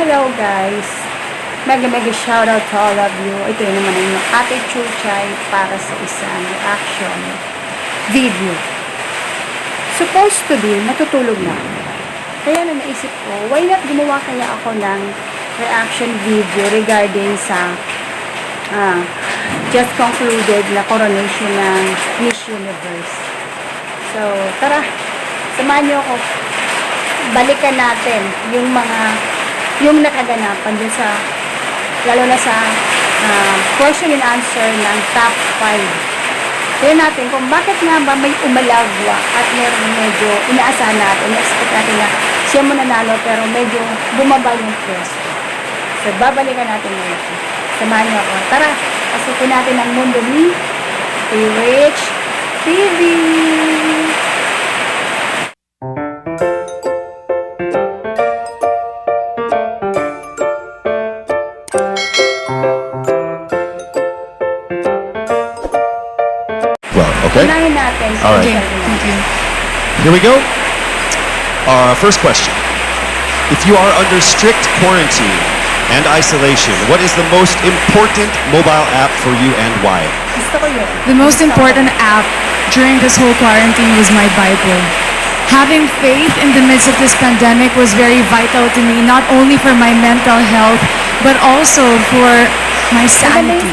Hello guys! Mega shoutout to all of you. Ito yun naman yung Ate Chuchay para sa isang reaction video. Supposed to be, natutulog na. Kaya na naisip ko, why not gumawa kaya ako ng reaction video regarding sa just concluded na coronation ng Miss Universe. So, tara, samahan niyo ako. Balikan natin yung nakaganapan dun sa, lalo na sa question and answer ng top 5. Kaya natin kung bakit nga ba may umalagwa at meron medyo inaasahan natin, na-expect natin na siya mo nanalo pero medyo bumaba yung pwesto. So, babalikan natin ngayon. Samahan niyo ako. Tara, pasukin natin ang mundo ni Rich TV. Okay. All right. Thank you. Here we go. First question. If you are under strict quarantine and isolation, what is the most important mobile app for you and why? The most important app during this whole quarantine was my Bible. Having faith in the midst of this pandemic was very vital to me, not only for my mental health, but also for my sanity.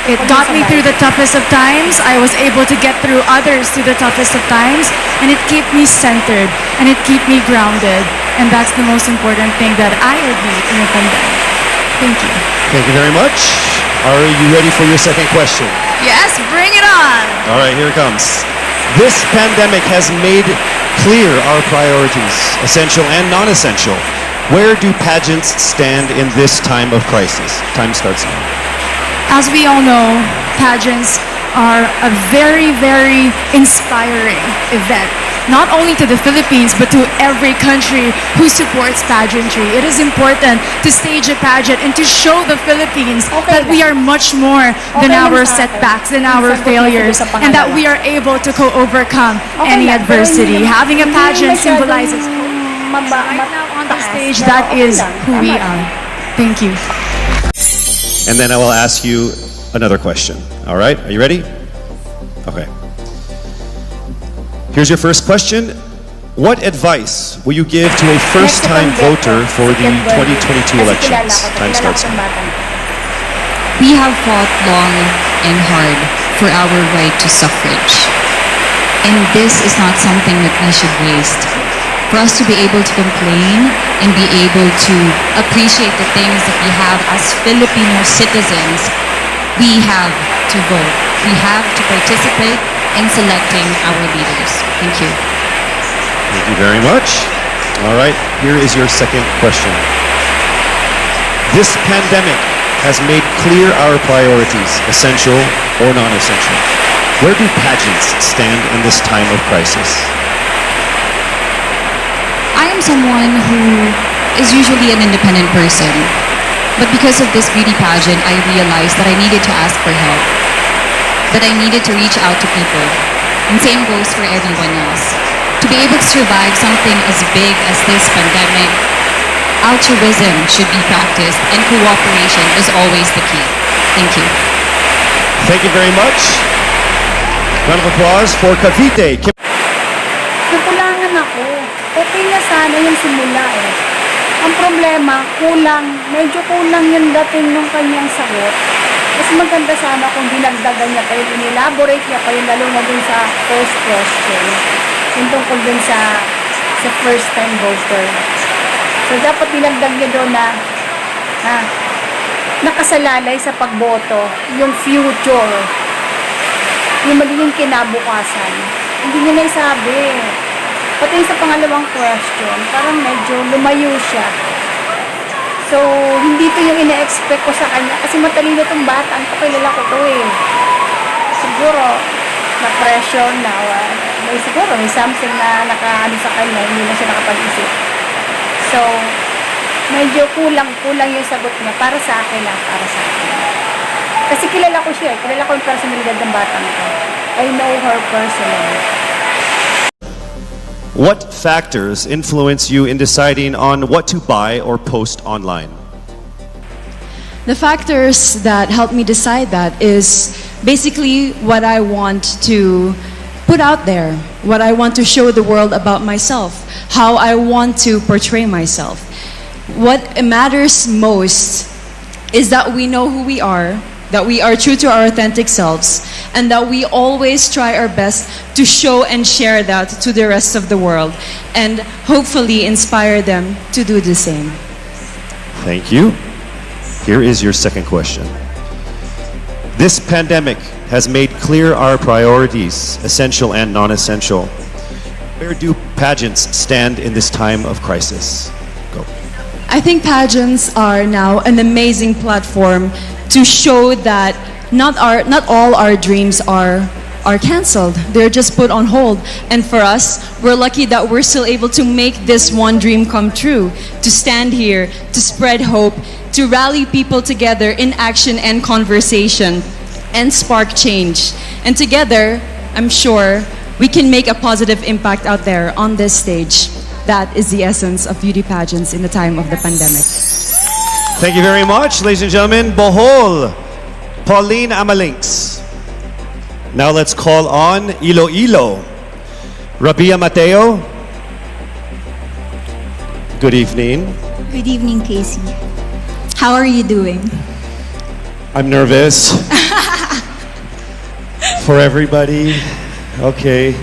It got me through the toughest of times. I was able to get through others through the toughest of times, and it kept me centered, and it kept me grounded. And that's the most important thing that I admit in a pandemic. Thank you. Thank you very much. Are you ready for your second question? Yes, bring it on. All right, here it comes. This pandemic has made clear our priorities, essential and non-essential. Where do pageants stand in this time of crisis? Time starts now. As we all know, pageants are a very, very inspiring event. Not only to the Philippines, but to every country who supports pageantry. It is important to stage a pageant and to show the Philippines that we are much more than our setbacks, than our failures, and that we are able to overcome any adversity. Having a pageant symbolizes right now on the stage, that is who we are. Thank you. And then I will ask you another question. All right, are you ready? Okay. Here's your first question. What advice will you give to a first-time voter for the 2022 elections? Time starts now. We have fought long and hard for our right to suffrage. And this is not something that we should waste. For us to be able to complain and be able to appreciate the things that we have as Filipino citizens, we have to vote. We have to participate in selecting our leaders. Thank you. Thank you very much. All right, here is your second question. This pandemic has made clear our priorities, essential or non-essential. Where do pageants stand in this time of crisis? I am someone who is usually an independent person, but because of this beauty pageant, I realized that I needed to ask for help, that I needed to reach out to people, and same goes for everyone else. To be able to survive something as big as this pandemic, altruism should be practiced, and cooperation is always the key. Thank you. Thank you very much. Round of applause for Cavite. Nakulangan ako. Okay na sana yung simula eh. Ang problema, medyo kulang yung dating ng kanyang sagot. Mas maganda sana kung dinagdagan niya pa yung inelaborate niya pa yung lalo na dun sa first question. Yung tungkol dun sa first time voter. So dapat dinagdag niya doon na nakasalalay sa pagboto yung future, yung magiging kinabukasan. Hindi niya naisabi. Pati sa pangalawang question, parang medyo lumayo siya. So, hindi to yung ina-expect ko sa kanya. Kasi matalino tong bata. Ang kakilala ko to eh. Siguro, na-pressure na. Siguro, may something na nakaano sa kanya. Hindi na siya nakapag-isip. So, medyo kulang yung sagot niya. Para sa akin lang. Para sa akin. Kasi kilala ko siya. Kilala ko yung personalidad ng batang ko. I know her personally. What factors influence you in deciding on what to buy or post online? The factors that help me decide that is basically what I want to put out there, what I want to show the world about myself, how I want to portray myself. What matters most is that we know who we are, that we are true to our authentic selves, and that we always try our best to show and share that to the rest of the world, and hopefully inspire them to do the same. Thank you. Here is your second question. This pandemic has made clear our priorities, essential and non-essential. Where do pageants stand in this time of crisis? Go. I think pageants are now an amazing platform to show that not all our dreams are canceled. They're just put on hold. And for us, we're lucky that we're still able to make this one dream come true, to stand here, to spread hope, to rally people together in action and conversation, and spark change. And together, I'm sure, we can make a positive impact out there on this stage. That is the essence of beauty pageants in the time of the pandemic. Thank you very much, ladies and gentlemen. Bohol, Pauline Amalinks. Now let's call on Iloilo, Rabia Mateo. Good evening. Good evening, Casey. How are you doing? I'm nervous. For everybody. Okay.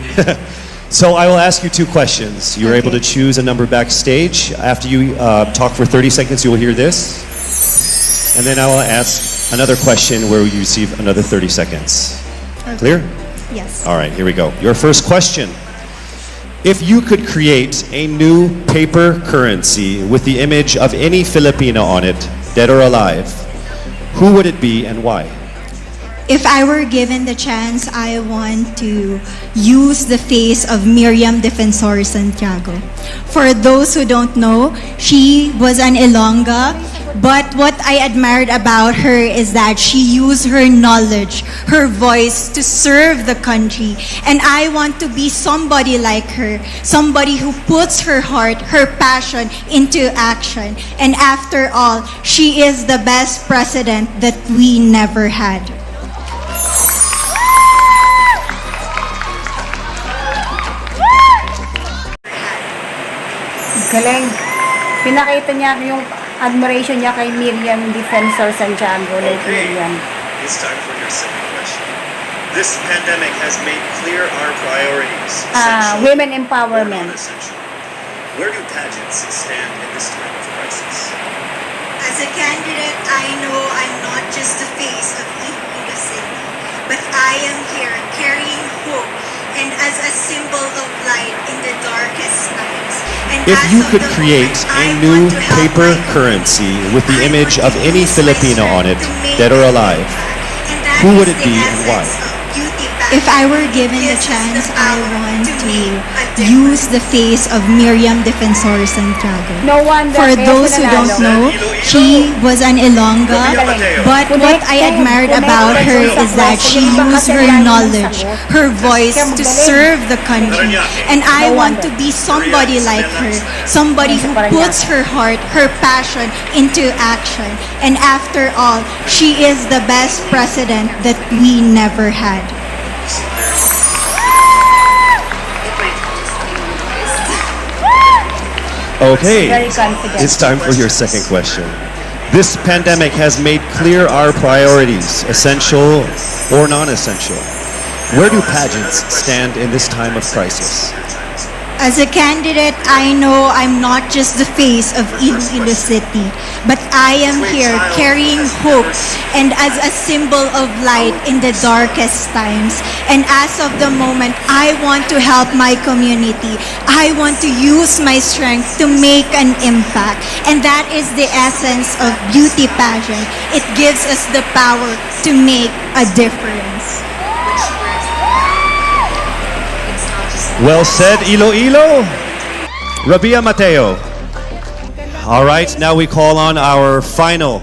So I will ask you two questions. You're able to choose a number backstage. After you talk for 30 seconds, you will hear this. And then I will ask another question where you receive another 30 seconds. Clear? Yes. All right, here we go. Your first question. If you could create a new paper currency with the image of any Filipino on it, dead or alive, who would it be and why? If I were given the chance, I want to use the face of Miriam Defensor Santiago. For those who don't know, she was an Ilongga, but what I admired about her is that she used her knowledge, her voice to serve the country. And I want to be somebody like her, somebody who puts her heart, her passion into action. And after all, she is the best president that we never had. Galing. Pinakita niya yung admiration niya kay Miriam Defensor Santiago. Like Miriam. It's time for your second question. This pandemic has made clear our priorities. Women empowerment. Non-essential. Where do pageants stand in this time of crisis? As a candidate, I know I'm not just the face of Iloilo City, but I am here carrying hope and as a symbol of light in the darkest times. And If as you of could the create moment, a I new want to help paper my currency with the I image want of to any use my Filipino on it, strength to make dead or an alive, impact. And that who would is it the be and why? essence of beauty pageant. If I were given the Gives us chance, the I power want to to make a use difference. the face of Miriam Defensor Santiago. No wonder. For kaya those who nanalo. don't know, she was an Ilongga, but what I admired about her is that she used her knowledge, her voice to serve the country. And I want to be somebody like her, somebody who puts her heart, her passion into action. And after all, she is the best president that we never had. Okay, Very confident. it's time for your second question. This pandemic has made clear our priorities, essential or non-essential. Where do pageants stand in this time of crisis? As a candidate, I know I'm not just the face of Iloilo City, but I am here carrying hope and as a symbol of light in the darkest times. And as of the moment, I want to help my community. I want to use my strength to make an impact. And that is the essence of beauty pageant. It gives us the power to make a difference. Well said, Iloilo. Rabia Mateo. All right, now we call on our final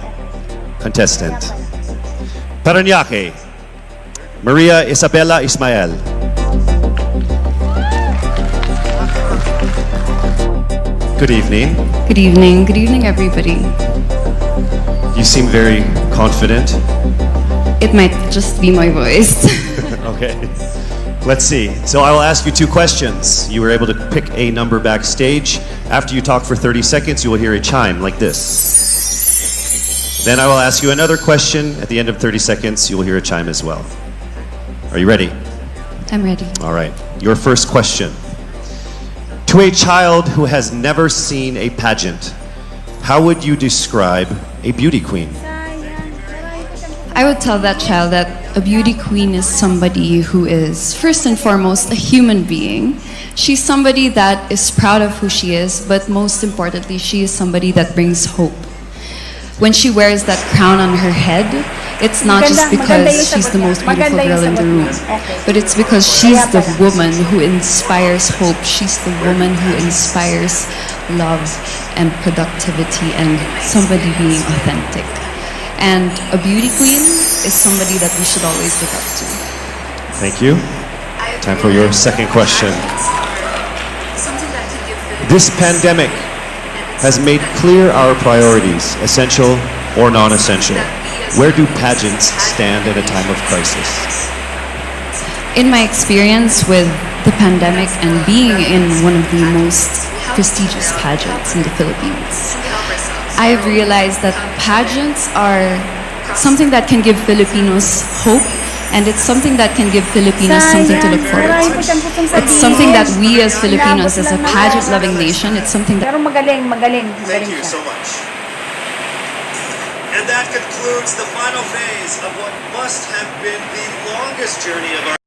contestant. Paranaque, Maria Isabella Ismael. Good evening. Good evening. Good evening, everybody. You seem very confident. It might just be my voice. Okay. Let's see. So I will ask you two questions. You were able to pick a number backstage. After you talk for 30 seconds, you will hear a chime like this. Then I will ask you another question. At the end of 30 seconds, you will hear a chime as well. Are you ready? I'm ready. All right. Your first question. To a child who has never seen a pageant, how would you describe a beauty queen? I would tell that child that a beauty queen is somebody who is, first and foremost, a human being. She's somebody that is proud of who she is, but most importantly, she is somebody that brings hope. When she wears that crown on her head, it's not just because she's the most beautiful girl in the room, but it's because she's the woman who inspires hope. She's the woman who inspires love and productivity and somebody being authentic. And a beauty queen is somebody that we should always look up to. Thank you. Time for your second question. This pandemic has made clear our priorities, essential or non-essential. Where do pageants stand at a time of crisis? In my experience with the pandemic and being in one of the most prestigious pageants in the Philippines, I've realized that pageants are something that can give Filipinos hope, and it's something that can give Filipinos something to look forward to. It's something that we as Filipinos, as a pageant-loving nation, it's something that... Pero magaling Thank you siya. so much. And that concludes the final phase of what must have been the longest journey of our